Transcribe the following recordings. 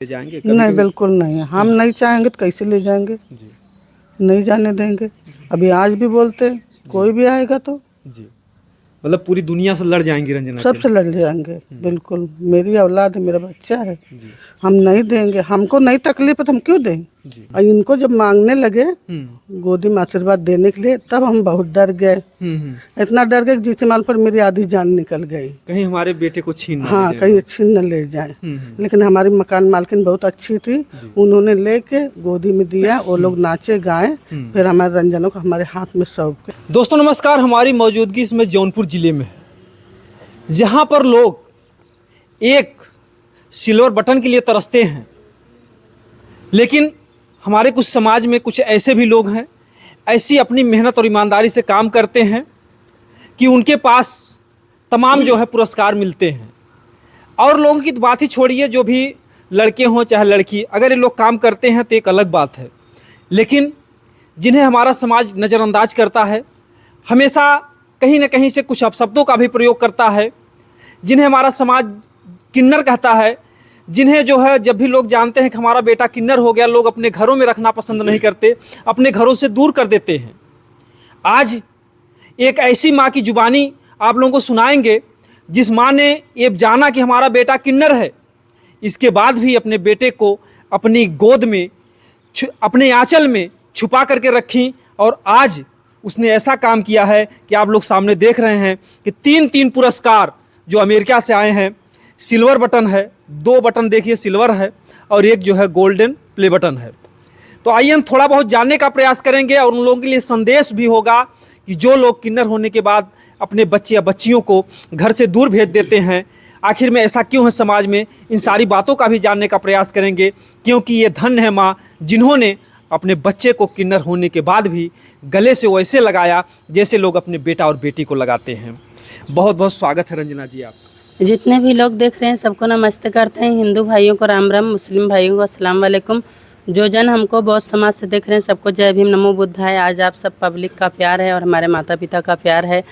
ले जाएंगे नहीं, बिल्कुल नहीं। हम नहीं चाहेंगे तो कैसे ले जाएंगे? जी नहीं जाने देंगे। अभी आज भी बोलते कोई भी आएगा तो जी। मतलब पूरी दुनिया से लड़ जाएंगी रंजना के सबसे लिए। लड़ जाएंगे। बिल्कुल, मेरी औलाद है, मेरा बच्चा है, जी हम नहीं देंगे। हमको नहीं तकलीफ है तो हम क्यों दें? जी। और इनको जब मांगने लगे गोदी में आशीर्वाद देने के लिए, तब हम बहुत डर गए। इतना डर गए कि जिस मान पर मेरी आधी जान निकल गई। कहीं हमारे बेटे को छीन ना हाँ, ले जाए। कहीं छीन न ले जाए। लेकिन हमारी मकान मालकिन बहुत अच्छी थी, उन्होंने लेके गोदी में दिया। वो लोग नाचे गाए, फिर हमारे रंजनों को हमारे हाथ में सौंप के। दोस्तों नमस्कार, हमारी मौजूदगी इसमें जौनपुर ज़िले में है, जहाँ पर लोग एक सिल्वर बटन के लिए तरसते हैं, लेकिन हमारे कुछ समाज में कुछ ऐसे भी लोग हैं, ऐसी अपनी मेहनत और ईमानदारी से काम करते हैं कि उनके पास तमाम जो है पुरस्कार मिलते हैं। और लोगों की तो बात ही छोड़िए, जो भी लड़के हों चाहे लड़की, अगर ये लोग काम करते हैं तो एक अलग बात है। लेकिन जिन्हें हमारा समाज नज़रअंदाज करता है, हमेशा कहीं न कहीं से कुछ अपशब्दों का भी प्रयोग करता है, जिन्हें हमारा समाज किन्नर कहता है, जिन्हें जो है जब भी लोग जानते हैं कि हमारा बेटा किन्नर हो गया, लोग अपने घरों में रखना पसंद नहीं करते, अपने घरों से दूर कर देते हैं। आज एक ऐसी माँ की जुबानी आप लोगों को सुनाएंगे, जिस माँ ने ये जाना कि हमारा बेटा किन्नर है, इसके बाद भी अपने बेटे को अपनी गोद में अपने आंचल में छुपा करके रखी। और आज उसने ऐसा काम किया है कि आप लोग सामने देख रहे हैं कि 3-3 पुरस्कार जो अमेरिका से आए हैं। सिल्वर बटन है, 2 बटन देखिए सिल्वर है, और एक जो है गोल्डन प्ले बटन है। तो आइए हम थोड़ा बहुत जानने का प्रयास करेंगे, और उन लोगों के लिए संदेश भी होगा कि जो लोग किन्नर होने के बाद अपने बच्चे या बच्चियों को घर से दूर भेज देते हैं, आखिर में ऐसा क्यों है समाज में, इन सारी बातों का भी जानने का प्रयास करेंगे। क्योंकि ये धन्य है माँ जिन्होंने अपने बच्चे को किन्नर होने के बाद भी गले से वैसे लगाया जैसे लोग अपने बेटा और बेटी को लगाते हैं। बहुत बहुत स्वागत है रंजना जी आप। जितने भी लोग देख रहे हैं सबको नमस्ते करते हैं। हिंदू भाइयों को राम राम, मुस्लिम भाइयों को अस्सलाम वालेकुम। जो जन हमको बहुत समाज से देख रहे हैं सबको जय भीम, नमो बुद्धाय। आज आप सब पब्लिक का प्यार है और हमारे माता पिता का प्यार है,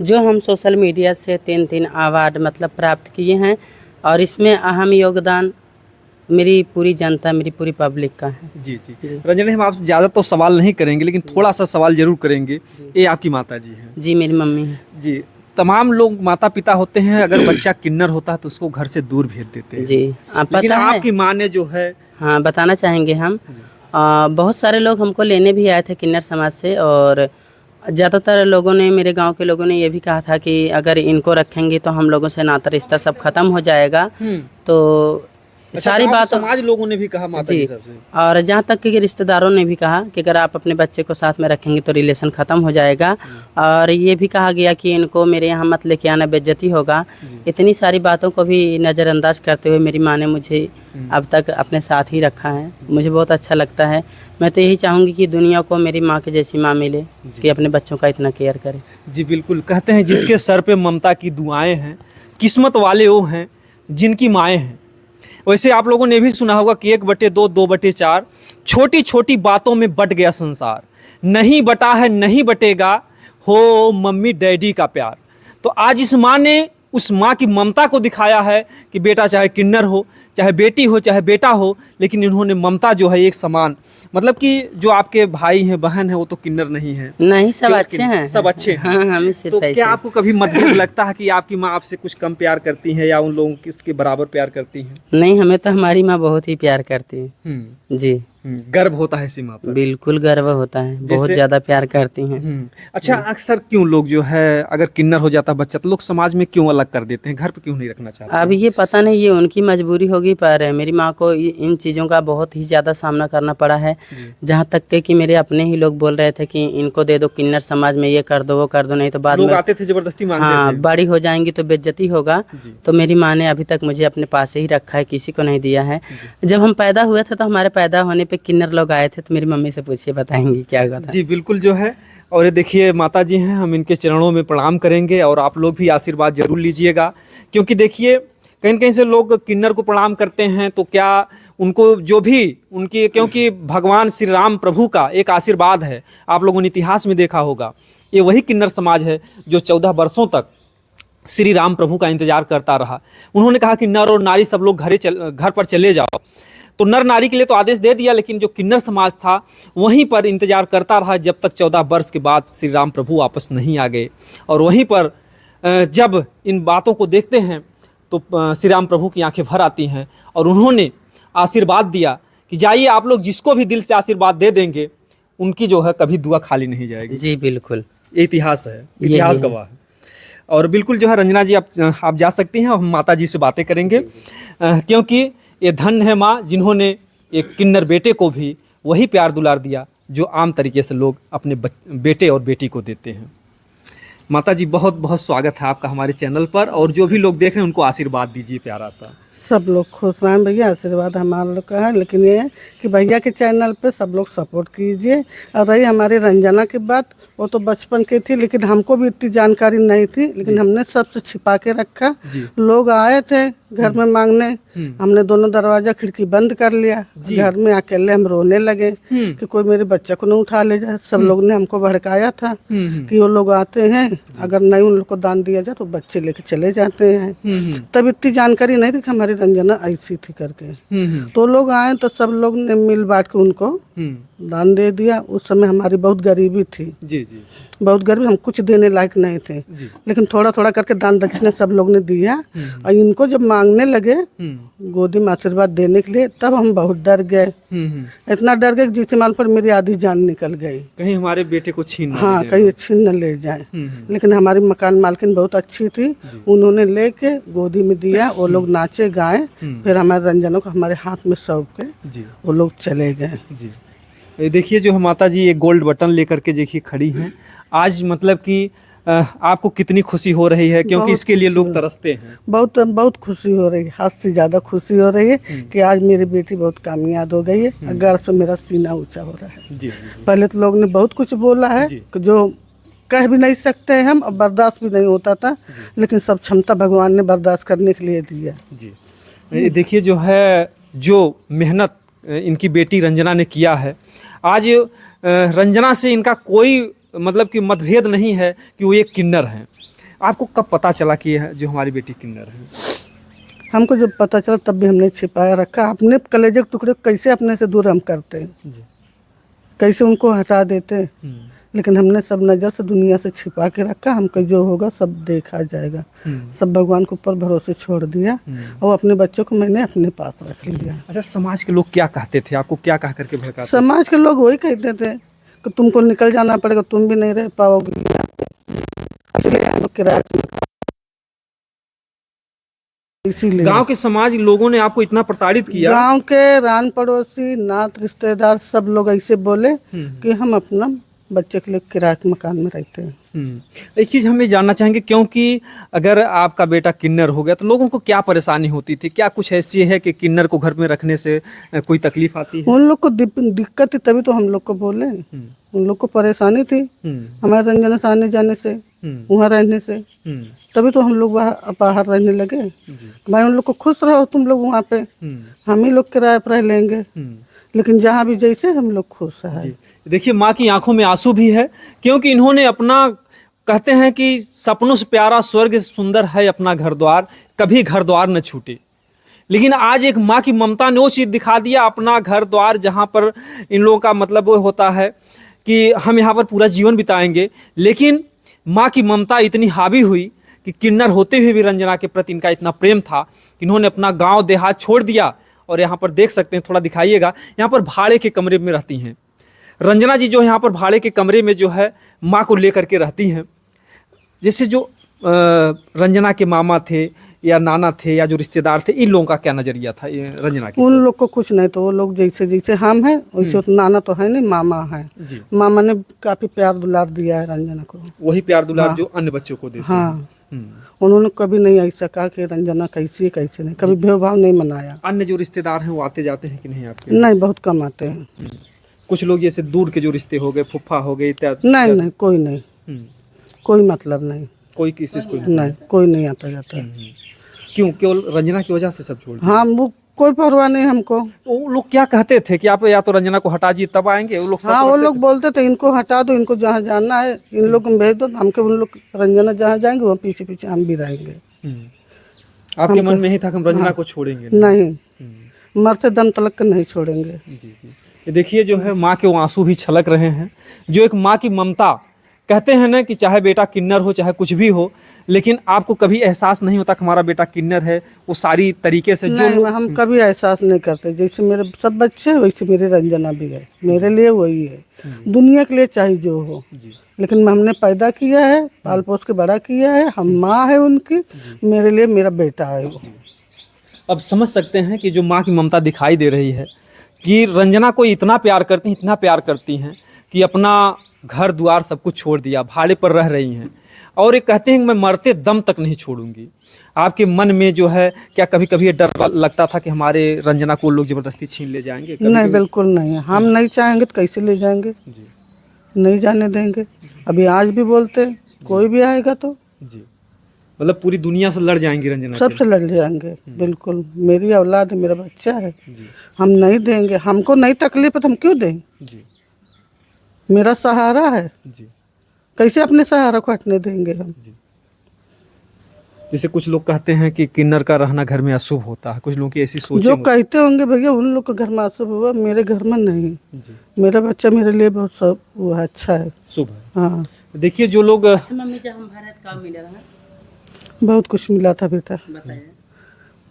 जो हम सोशल मीडिया से 3-3 अवार्ड मतलब प्राप्त किए हैं, और इसमें अहम योगदान मेरी पूरी जनता, मेरी पूरी पब्लिक का है। जी जी। रंजना, हम आप ज़्यादा तो सवाल नहीं करेंगे, लेकिन थोड़ा सा सवाल जरूर करेंगे। ये आपकी माता जी हैं? जी, मेरी मम्मी है। जी। तमाम लोग माता पिता होते हैं, अगर बच्चा किन्नर होता है तो उसको घर से दूर भेज देते हैं। जी, आप लेकिन पता है आपकी माँ ने जो है, हाँ बताना चाहेंगे हम। बहुत सारे लोग हमको लेने भी आए थे किन्नर समाज से, और ज़्यादातर लोगों ने, मेरे गांव के लोगों ने ये भी कहा था कि अगर इनको रखेंगे तो हम लोगों से नाता रिश्ता सब खत्म हो जाएगा। तो सारी बात समाज लोगों ने भी कहा माता जी सबसे, और जहाँ तक कि रिश्तेदारों ने भी कहा कि अगर आप अपने बच्चे को साथ में रखेंगे तो रिलेशन ख़त्म हो जाएगा। और ये भी कहा गया कि इनको मेरे यहाँ मत लेके आना, बेइज्जती होगा। इतनी सारी बातों को भी नज़रअंदाज करते हुए मेरी माँ ने मुझे अब तक अपने साथ ही रखा है। मुझे बहुत अच्छा लगता है। मैं तो यही चाहूँगी कि दुनिया को मेरी माँ की जैसी माँ मिले कि अपने बच्चों का इतना केयर करे। जी बिल्कुल। कहते हैं जिसके सर पे ममता की दुआएं हैं, किस्मत वाले वो हैं जिनकी माएँ हैं। वैसे आप लोगों ने भी सुना होगा कि 1/2, 2/4, छोटी छोटी बातों में बट गया संसार, नहीं बटा है नहीं बटेगा, हो मम्मी डैडी का प्यार। तो आज इस माँ ने उस माँ की ममता को दिखाया है कि बेटा चाहे किन्नर हो, चाहे बेटी हो, चाहे बेटा हो, लेकिन इन्होंने ममता जो है एक समान, मतलब कि जो आपके भाई हैं बहन है वो तो किन्नर नहीं है। नहीं, सब अच्छे हैं, सब अच्छे हैं। हाँ, हमें सिर्फ तो क्या आपको कभी मतभेद लगता है कि आपकी माँ आपसे कुछ कम प्यार करती है या उन लोगों किसके बराबर प्यार करती हैं? नहीं, हमें तो हमारी माँ बहुत ही प्यार करती है। जी, गर्व होता है इसी माँ पर? बिल्कुल गर्व होता है, बहुत ज़्यादा प्यार करती हैं। अच्छा, अक्सर क्यों लोग जो है अगर किन्नर हो जाता बच्चा तो लोग समाज में क्यों अलग कर देते हैं, घर पे क्यों नहीं रखना चाहते? अब ये पता नहीं, ये उनकी मजबूरी होगी, पर मेरी माँ को इन चीज़ों का बहुत ही ज़्यादा सामना करना पड़ा है। जहाँ तक कि मेरे अपने ही लोग बोल रहे थे कि इनको दे दो किन्नर समाज में, ये कर दो वो कर दो, नहीं तो बाद लोग में आते थे जबरदस्ती मांगते हाँ थे। बड़ी हो जाएंगी तो बेइज्जती होगा। तो मेरी माँ ने अभी तक मुझे अपने पास ही रखा है, किसी को नहीं दिया है। जब हम पैदा हुए थे तो हमारे पैदा होने पे किन्नर लोग आए थे, तो मेरी मम्मी से पूछिए, बताएंगी क्या हुआ था। जी बिल्कुल जो है। और ये देखिए माता जी हैं, हम इनके चरणों में प्रणाम करेंगे और आप लोग भी आशीर्वाद जरूर लीजिएगा। क्योंकि देखिए कहीं न कहीं से लोग किन्नर को प्रणाम करते हैं तो क्या उनको जो भी उनकी, क्योंकि भगवान श्री राम प्रभु का एक आशीर्वाद है, आप लोगों ने इतिहास में देखा होगा। ये वही किन्नर समाज है जो 14 वर्षों तक श्री राम प्रभु का इंतजार करता रहा। उन्होंने कहा कि नर और नारी सब लोग घर पर चले जाओ। तो नर नारी के लिए तो आदेश दे दिया, लेकिन जो किन्नर समाज था वहीं पर इंतजार करता रहा जब तक 14 वर्ष के बाद श्री राम प्रभु वापस नहीं आ गए। और वहीं पर जब इन बातों को देखते हैं तो श्री राम प्रभु की आंखें भर आती हैं और उन्होंने आशीर्वाद दिया कि जाइए, आप लोग जिसको भी दिल से आशीर्वाद दे देंगे उनकी जो है कभी दुआ खाली नहीं जाएगी। जी बिल्कुल, ये इतिहास है, इतिहास गवाह है। और बिल्कुल जो है रंजना जी आप जा सकती हैं और हम माता जी से बातें करेंगे, क्योंकि ये धन्य है माँ जिन्होंने एक किन्नर बेटे को भी वही प्यार दुलार दिया जो आम तरीके से लोग अपने बेटे और बेटी को देते हैं। माता जी बहुत बहुत स्वागत है आपका हमारे चैनल पर, और जो भी लोग देख रहे हैं उनको आशीर्वाद दीजिए प्यारा सा। सब लोग खुश रहें भैया, आशीर्वाद हमारा लोग का है, लेकिन ये है कि भैया के चैनल पे सब लोग सपोर्ट कीजिए। और रही हमारी रंजना की बात, वो तो बचपन की थी लेकिन हमको भी इतनी जानकारी नहीं थी, लेकिन हमने सबसे छिपा के रखा। लोग आए थे घर में मांगने, हमने दोनों दरवाजा खिड़की बंद कर लिया। घर में अकेले हम रोने लगे कि कोई मेरे बच्चे को नहीं उठा ले जाए। सब लोग ने हमको भड़काया था कि वो लोग आते हैं, अगर नहीं उन लोग को दान दिया जाए तो बच्चे लेके चले जाते हैं। तब इतनी जानकारी नहीं थी कि हमारी रंजना ऐसी थी करके। तो लोग आए तो सब लोग ने मिल बांट के उनको दान दे दिया। उस समय हमारी बहुत गरीबी थी, जी बहुत गरीबी, हम कुछ देने लायक नहीं थे, लेकिन थोड़ा थोड़ा करके दान दक्षिणा सब लोग ने दिया। और इनको जब मांगने लगे गोदी में आशीर्वाद देने के लिए, तब हम बहुत डर गए। इतना डर गए जिस मान पर मेरी आधी जान निकल गई, कहीं हमारे बेटे को छीन ना हाँ कहीं छीन न ले जाए। लेकिन हमारी मकान मालकिन बहुत अच्छी थी, उन्होंने लेके गोदी में दिया। वो लोग नाचे गाए, फिर हमारे रंजनों को हमारे हाथ में सौंप के वो लोग चले गए। जी ये देखिए जो माता जी ये गोल्ड बटन लेकर के देखिए खड़ी हैं आज, मतलब कि आपको कितनी खुशी हो रही है, क्योंकि इसके लिए लोग तरसते हैं। बहुत बहुत खुशी हो रही है, हद से ज्यादा खुशी हो रही है कि आज मेरी बेटी बहुत कामयाब हो गई है। गर्व से मेरा सीना ऊंचा हो रहा है। जी पहले तो लोग ने बहुत कुछ बोला है कि जो कह भी नहीं सकते हैं हम, और बर्दाश्त भी नहीं होता था, लेकिन सब क्षमता भगवान ने बर्दाश्त करने के लिए दिया। जी ये देखिए जो है, जो मेहनत इनकी बेटी रंजना ने किया है, आज रंजना से इनका कोई मतलब कि मतभेद नहीं है कि वो एक किन्नर हैं। आपको कब पता चला कि यह जो हमारी बेटी किन्नर है? हमको जब पता चला तब भी हमने छिपाया रखा। अपने कलेजे के टुकड़े कैसे अपने से दूर हम करते हैं, कैसे उनको हटा देते, लेकिन हमने सब नज़र से दुनिया से छिपा के रखा। हमको जो होगा सब देखा जाएगा, सब भगवान के ऊपर भरोसे छोड़ दिया, और अपने बच्चों को मैंने अपने पास रख लिया। अच्छा, समाज के लोग क्या कहते थे आपको, क्या कह करके भड़काते? समाज के लोग वही कहते थे कि तुमको निकल जाना पड़ेगा, तुम भी नहीं रह पाओगे, किराया। इसीलिए गांव के समाज लोगों ने आपको इतना प्रताड़ित किया? गांव के रान पड़ोसी नात रिश्तेदार सब लोग ऐसे बोले कि हम अपना बच्चे के लिए किराए के मकान में रहते हैं। एक चीज़ हमें जानना चाहेंगे, क्योंकि अगर आपका बेटा किन्नर हो गया तो लोगों को क्या परेशानी होती थी? क्या कुछ ऐसी है कि किन्नर को घर में रखने से कोई तकलीफ आती है? उन लोग को दिक्कत थी, तभी तो हम लोग को बोले। उन लोग को परेशानी थी हमारे रंजना से आने जाने से, वहाँ रहने से, तभी तो हम लोग बाहर रहने लगे। भाई उन लोग को खुश रहो तुम लोग वहाँ पे, हम ही लोग किराए पर रह लेंगे, लेकिन जहाँ भी जैसे हम लोग खुश है। देखिए माँ की आंखों में आंसू भी है, क्योंकि इन्होंने अपना, कहते हैं कि सपनों से प्यारा स्वर्ग सुंदर है अपना घर द्वार, कभी घर द्वार न छूटे। लेकिन आज एक माँ की ममता ने वो चीज़ दिखा दिया, अपना घर द्वार, जहाँ पर इन लोगों का मतलब वो होता है कि हम यहाँ पर पूरा जीवन बिताएंगे, लेकिन माँ की ममता इतनी हावी हुई कि किन्नर होते हुए भी रंजना के प्रति इनका इतना प्रेम था कि इन्होंने अपना गाँव देहात छोड़ दिया। और यहाँ पर देख सकते हैं, थोड़ा दिखाइएगा, यहाँ पर भाड़े के कमरे में रहती हैं रंजना जी। जो यहाँ पर भाड़े के कमरे में जो है माँ को लेकर के रहती हैं। जैसे जो रंजना के मामा थे या नाना थे या जो रिश्तेदार थे, इन लोगों का क्या नज़रिया था ये रंजना के? उन लोग को कुछ नहीं, तो वो लोग जैसे जैसे हम हैं वैसे, नाना तो है नहीं, मामा है। मामा ने काफ़ी प्यार दुलार दिया है रंजना को, वही प्यार दुलार जो अन्य बच्चों को देते हैं। हाँ, उन्होंने कभी नहीं ऐसा कहा कि रंजना कैसी है कैसे नहीं, कभी भेदभाव नहीं मनाया। अन्य जो रिश्तेदार हैं वो आते जाते हैं कि नहीं आपके? नहीं, बहुत कम आते हैं। कुछ लोग जैसे दूर के जो रिश्ते हो गए, फुफ्फा हो गए इत्यादि? नहीं, कोई नहीं, कोई मतलब नहीं, कोई किसी से नहीं, कोई नहीं आता जाता। क्यों? केवल रंजना की वजह से सब छोड़ दिया? हाँ, वो कोई परवाह नहीं हमको। वो लोग क्या कहते थे कि आप या तो रंजना को हटा दीजिए तब आएंगे? वो लोग हाँ, वो लोग बोलते थे इनको हटा दो, इनको जहाँ जाना है इन लोग को भेज दो, हमके उन लोग रंजना जहाँ जाएंगे वहाँ पीछे पीछे हम भी रहेंगे। आपके मन में ही था कि हम रंजना को छोड़ेंगे नहीं, मरते दम तलक नहीं छोड़ेंगे। जी जी, ये देखिए जो है माँ के वो आंसू भी छलक रहे हैं, जो एक माँ की ममता। कहते हैं ना कि चाहे बेटा किन्नर हो चाहे कुछ भी हो, लेकिन आपको कभी एहसास नहीं होता कि हमारा बेटा किन्नर है। वो सारी तरीके से जो नहीं, हम कभी एहसास नहीं करते। जैसे मेरे सब बच्चे हैं वैसे मेरी रंजना भी है, मेरे लिए वही है। दुनिया के लिए चाहे जो हो, लेकिन हमने पैदा किया है, पाल पोस के बड़ा किया है, हम माँ है उनकी, मेरे लिए मेरा बेटा है वो। अब समझ सकते हैं कि जो माँ की ममता दिखाई दे रही है कि रंजना को इतना प्यार करती हैं, इतना प्यार करती हैं कि अपना घर द्वार सब कुछ छोड़ दिया, भाड़े पर रह रही हैं, और ये कहते हैं कि मैं मरते दम तक नहीं छोड़ूंगी। आपके मन में जो है क्या कभी कभी ये डर लगता था कि हमारे रंजना को लोग ज़बरदस्ती छीन ले जाएंगे? नहीं, बिल्कुल नहीं। हम नहीं चाहेंगे तो कैसे ले जाएंगे? जी नहीं जाने देंगे। अभी आज भी बोलते हैं, कोई भी आएगा तो जी, मतलब पूरी दुनिया से लड़ जाएंगी रंजना? सबसे लड़ जाएंगे, बिल्कुल। मेरी औलाद है, मेरा बच्चा है, जी हम नहीं देंगे। हमको नहीं तकलीफ है तो हम क्यों दें? जी मेरा सहारा है, जी कैसे अपने सहारा को हटने देंगे हम? जी। जैसे कुछ लोग कहते हैं कि किन्नर का रहना घर में अशुभ होता है, कुछ लोगों की ऐसी सोचें जो कहते होंगे भैया उन लोग के घर में अशुभ हुआ, मेरे घर में नहीं। जी, मेरा बच्चा मेरे लिए बहुत सब वो है, अच्छा है। शुभ है। हाँ, देखिए जो लोग अच्छा मम्मी, जब हम भारत का मिला था बहुत कुछ मिला था बेटा, बताइए,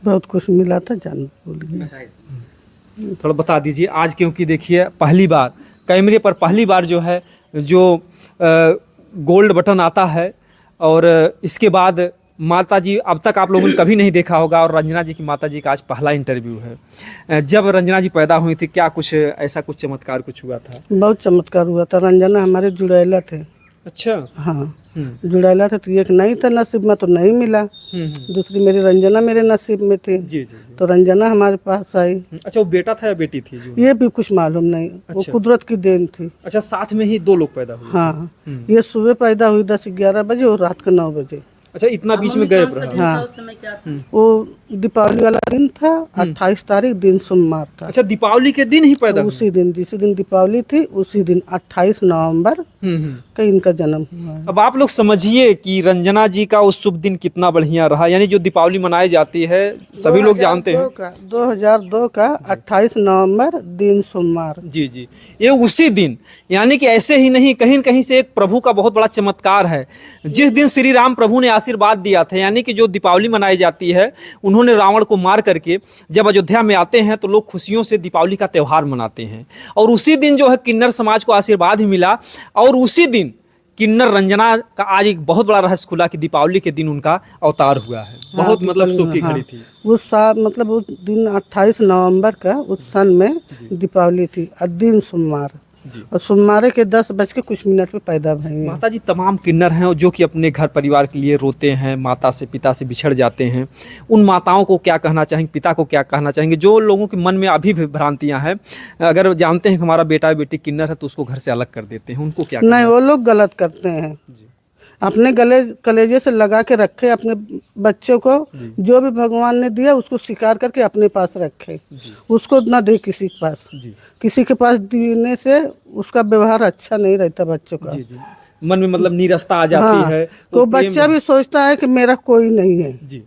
बहुत कुछ मिला था। जान बोलिए, बताइए। थोड़ा बता दीजिए आज, क्योंकि देखिए पहली बार कैमरे पर पहली बार जो है जो गोल्ड बटन आता है, और इसके बाद माता जी अब तक आप लोगों ने कभी नहीं देखा होगा, और रंजना जी की माता जी का आज पहला इंटरव्यू है। जब रंजना जी पैदा हुई थी क्या कुछ ऐसा कुछ चमत्कार कुछ हुआ था? बहुत चमत्कार हुआ था। रंजना हमारे जुड़ैला थे। अच्छा। हाँ, जुड़ैला थे तो एक नहीं था नसीब में तो नहीं मिला, दूसरी मेरी रंजना मेरे नसीब में थी, जी जी जी। तो रंजना हमारे पास आई। अच्छा, वो बेटा था या बेटी थी जो? ये भी कुछ मालूम नहीं, वो अच्छा। कुदरत की देन थी। अच्छा, साथ में ही दो लोग पैदा हुए? हाँ, ये सुबह पैदा हुई 10-11 बजे और रात को 9 बजे। अच्छा, इतना बीच में गैप रहा? हाँ, उस समय क्या वो दीपावली वाला दिन था, 28 तारीख दिन सोमवार था। अच्छा, दीपावली के दिन ही पैदा हुए? उसी दिन, जिस दिन दीपावली थी उसी दिन 28 नवंबर का इनका जन्म हुआ है। अब आप लोग समझिए कि रंजना जी का उस शुभ दिन कितना बढ़िया रहा। यानी जो दीपावली मनाई जाती है सभी लोग जानते हैं, 2002 का 28 नवंबर दिन सोमवार। जी जी, ये उसी दिन, यानी कि ऐसे ही नहीं, कहीं न कहीं से एक प्रभु का बहुत बड़ा चमत्कार है। जिस दिन श्री राम प्रभु ने आशीर्वाद दिया था, यानी कि जो दीपावली मनाई जाती है, उन्होंने रावण को मार करके जब अयोध्या में आते हैं तो लोग खुशियों से दीपावली का त्यौहार मनाते हैं, और उसी दिन जो है किन्नर समाज को आशीर्वाद ही मिला, और उसी दिन किन्नर रंजना का आज एक बहुत बड़ा रहस्य खुला कि दीपावली के दिन उनका अवतार हुआ है। बहुत मतलब शुभ की घड़ी थी। उस साल मतलब उस दिन 28 नवंबर का उस सन में दीपावली थी, और दिन सोमवार, और सोमवार के 10 बज के कुछ मिनट पे पैदा भई हैं। माता जी तमाम किन्नर हैं जो कि अपने घर परिवार के लिए रोते हैं, माता से पिता से बिछड़ जाते हैं। उन माताओं को क्या कहना चाहेंगे, पिता को क्या कहना चाहेंगे, जो लोगों के मन में अभी भी भ्रांतियां हैं, अगर जानते हैं कि हमारा बेटा बेटी किन्नर है तो उसको घर से अलग कर देते हैं, उनको क्या नहीं, वो लोग गलत करते हैं। अपने गले कलेजे से लगा के रखे अपने बच्चों को, जो भी भगवान ने दिया उसको स्वीकार करके अपने पास रखे, उसको ना दे किसी के पास। किसी के पास देने से उसका व्यवहार अच्छा नहीं रहता बच्चों का। मन में मतलब नीरसता आ जाती है, तो बच्चा भी सोचता है कि मेरा कोई नहीं है।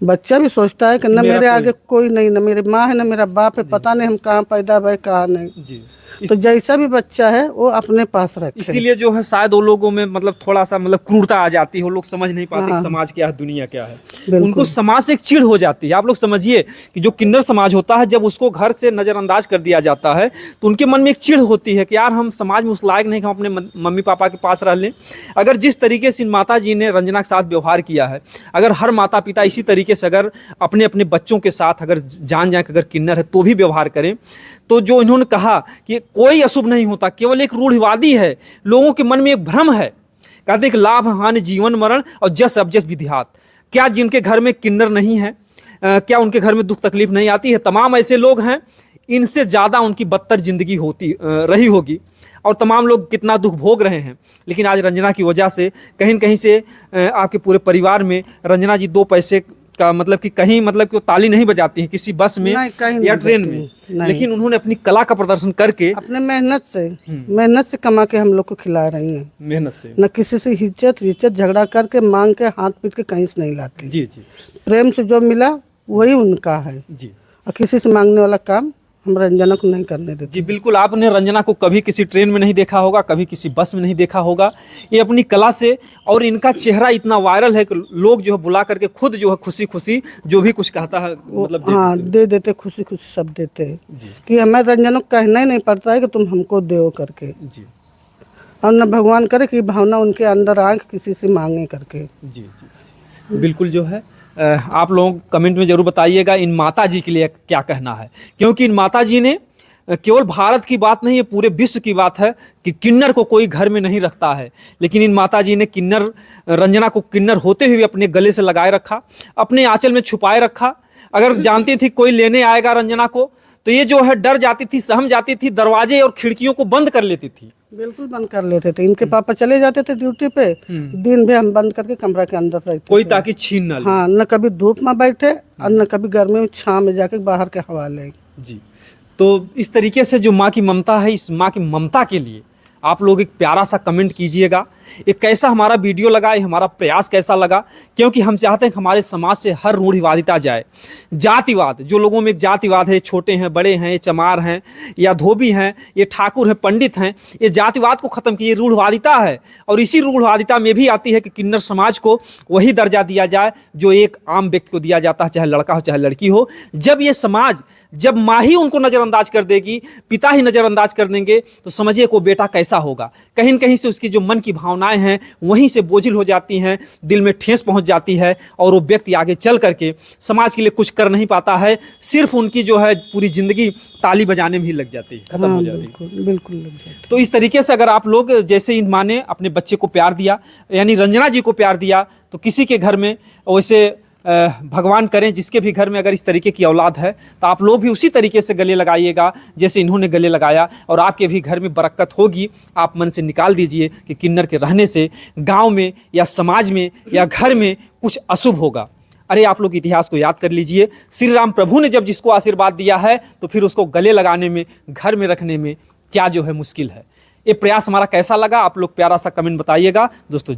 बच्चा भी सोचता है कि न मेरे आगे कोई नहीं, न मेरी माँ है न मेरा बाप है, पता नहीं हम कहाँ पैदा हुए कहाँ नहीं। तो जैसा भी बच्चा है वो अपने पास रखे। इसीलिए जो है शायद वो लोगों में मतलब थोड़ा सा मतलब क्रूरता आ जाती है, वो लोग समझ नहीं पाते कि समाज क्या है, दुनिया क्या है। उनको समाज से एक चिढ़ हो जाती है। आप लोग समझिए कि जो किन्नर समाज होता है, जब उसको घर से नज़रअंदाज कर दिया जाता है तो उनके मन में एक चिढ़ होती है कि यार हम समाज में उस लायक नहीं कि हम अपने मम्मी पापा के पास रह लें। अगर जिस तरीके से इन माता जी ने रंजना के साथ व्यवहार किया है, अगर हर माता पिता इसी तरीके से अगर अपने अपने बच्चों के साथ अगर जान जाए कि अगर किन्नर है तो भी व्यवहार करें, तो जो इन्होंने कहा कि कोई अशुभ नहीं होता, केवल एक रूढ़िवादी है, लोगों के मन में एक भ्रम है। कहते हैं कि लाभ हानि जीवन मरण और जस अबजस विधिहात। क्या जिनके घर में किन्नर नहीं है, क्या उनके घर में दुख तकलीफ नहीं आती है? तमाम ऐसे लोग हैं, इनसे ज़्यादा उनकी बदतर जिंदगी होती रही होगी, और तमाम लोग कितना दुख भोग रहे हैं। लेकिन आज रंजना की वजह से कहीं न कहीं से आपके पूरे परिवार में रंजना जी 2 पैसे का मतलब कि कहीं मतलब कि वो ताली नहीं बजाती हैं किसी बस में या ट्रेन में, लेकिन उन्होंने अपनी कला का प्रदर्शन करके अपने मेहनत से कमा के हम लोग को खिला रही हैं। मेहनत से, न किसी से हिचक झगड़ा करके मांग के हाथ पीट के कहीं से नहीं लाती। जी जी, प्रेम से जो मिला वही उनका है। जी। और किसी से मांगने वाला काम हम रंजना को नहीं करने देते। जी बिल्कुल, आपने रंजना को कभी किसी ट्रेन में नहीं देखा होगा, कभी किसी बस में नहीं देखा होगा। ये अपनी कला से, और इनका चेहरा इतना वायरल है कि लोग जो है बुला करके खुद जो है खुशी खुशी जो भी कुछ कहता है मतलब हाँ दे देते, खुशी खुशी सब देते हैं जी कि हमें रंजना को कहना ही नहीं पड़ता है कि तुम हमको दो करके, जी और न भगवान करे कि भावना उनके अंदर आए कि किसी से मांगे करके। जी जी बिल्कुल जो है आप लोग कमेंट में ज़रूर बताइएगा इन माता जी के लिए क्या कहना है, क्योंकि इन माता जी ने केवल भारत की बात नहीं है, पूरे विश्व की बात है कि किन्नर को कोई घर में नहीं रखता है, लेकिन इन माता जी ने किन्नर रंजना को किन्नर होते हुए अपने गले से लगाए रखा, अपने आंचल में छुपाए रखा। अगर जानती थी कोई लेने आएगा रंजना को तो ये जो है डर जाती थी, सहम जाती थी, दरवाजे और खिड़कियों को बंद कर लेती थी। बिल्कुल बंद कर लेते थे। इनके पापा चले जाते थे ड्यूटी पे, दिन भर हम बंद करके कमरा के अंदर रहते कोई थे। ताकि छीन ना ले। हाँ, न कभी धूप में बैठे और न कभी गर्मी में छाँव में जाके बाहर के हवा ले। जी, तो इस तरीके से जो माँ की ममता है, इस माँ की ममता के लिए आप लोग एक प्यारा सा कमेंट कीजिएगा। ये कैसा हमारा वीडियो लगा, ये हमारा प्रयास कैसा लगा, क्योंकि हम चाहते हैं कि हमारे समाज से हर रूढ़िवादिता जाए। जातिवाद, जो लोगों में एक जातिवाद है, छोटे हैं, बड़े हैं, ये चमार हैं या धोबी हैं, ये ठाकुर हैं, पंडित हैं, ये जातिवाद को ख़त्म किए, रूढ़िवादिता है। और इसी रूढ़िवादिता में भी आती है कि किन्नर समाज को वही दर्जा दिया जाए जो एक आम व्यक्ति को दिया जाता है, चाहे लड़का हो चाहे लड़की हो। जब ये समाज, जब माँ ही उनको नज़रअंदाज कर देगी, पिता ही नज़रअंदाज कर देंगे, तो समझिए को बेटा कैसा होगा। कहीं न कहीं से उसकी जो मन की भावनाएं हैं वहीं से बोझिल हो जाती हैं, दिल में ठेस पहुंच जाती है, और वो व्यक्ति आगे चल करके समाज के लिए कुछ कर नहीं पाता है। सिर्फ उनकी जो है पूरी ज़िंदगी ताली बजाने में ही लग जाती है, खत्म हो जाती है। बिल्कुल बिल्कुल लग जाते। तो इस तरीके से अगर आप लोग जैसे इन माँ ने अपने बच्चे को प्यार दिया, यानी रंजना जी को प्यार दिया, तो किसी के घर में वैसे भगवान करें जिसके भी घर में अगर इस तरीके की औलाद है तो आप लोग भी उसी तरीके से गले लगाइएगा जैसे इन्होंने गले लगाया, और आपके भी घर में बरकत होगी। आप मन से निकाल दीजिए कि किन्नर के रहने से गांव में या समाज में या घर में कुछ अशुभ होगा। अरे आप लोग इतिहास को याद कर लीजिए, श्री राम प्रभु ने जब जिसको आशीर्वाद दिया है तो फिर उसको गले लगाने में, घर में रखने में क्या जो है मुश्किल है। ये प्रयास हमारा कैसा लगा, आप लोग प्यारा सा कमेंट बताइएगा दोस्तों।